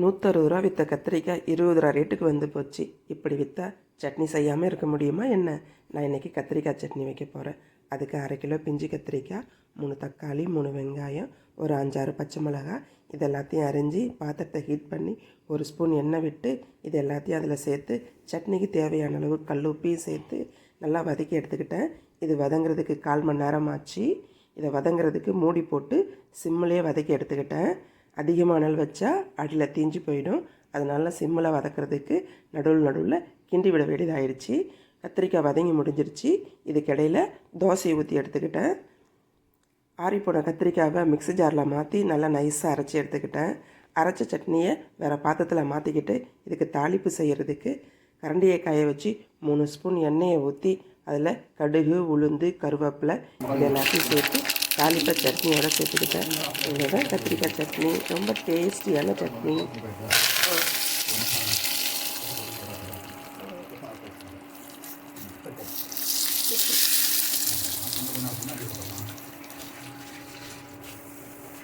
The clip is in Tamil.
160 விற்ற கத்திரிக்காய் 20 ரேட்டுக்கு வந்து போச்சு. இப்படி விற்றா சட்னி செய்யாமல் இருக்க முடியுமா என்ன? நான் இன்றைக்கி கத்திரிக்காய் சட்னி வைக்க போகிறேன். அதுக்கு 1/2 கிலோ பிஞ்சு கத்திரிக்காய், 3 தக்காளி, 3 வெங்காயம், ஒரு 5-6 பச்சை மிளகாய், இது எல்லாத்தையும் அரிஞ்சு பாத்திரத்தை ஹீட் பண்ணி 1 ஸ்பூன் எண்ணெய் விட்டு இது எல்லாத்தையும் அதில் சேர்த்து சட்னிக்கு தேவையான அளவு கல் உப்பையும் சேர்த்து நல்லா வதக்கி எடுத்துக்கிட்டேன். இது வதங்கிறதுக்கு 1/4 மணி நேரம் ஆச்சு. இதை வதங்கிறதுக்கு மூடி போட்டு சிம்மிலே வதக்கி எடுத்துக்கிட்டேன். அதிகமாக அனல் வச்சா அடியில் தீஞ்சு போயிடும். அதனால சிம்மில் வதக்கிறதுக்கு நடுவில் கிண்டி விட வேண்டியதாகிடுச்சு. கத்திரிக்காய் வதங்கி முடிஞ்சிருச்சு. இதுக்கிடையில் தோசையை ஊற்றி எடுத்துக்கிட்டேன். ஆறிப்போன கத்திரிக்காவை மிக்ஸி ஜாரில் மாற்றி நல்லா நைஸாக அரைச்சி எடுத்துக்கிட்டேன். அரைச்ச சட்னியை வேறு பாத்திரத்தில் மாற்றிக்கிட்டு இதுக்கு தாளிப்பு செய்கிறதுக்கு கரண்டியை காய வச்சு 3 ஸ்பூன் எண்ணெயை ஊற்றி அதில் கடுகு, உளுந்து, கருவேப்பிலை இது எல்லாத்தையும் சேர்த்து தாளிப்பை சட்னியோட சேர்த்துக்கிட்டேன். இதோட கத்திரிக்காய் சட்னி ரொம்ப டேஸ்டியான சட்னி.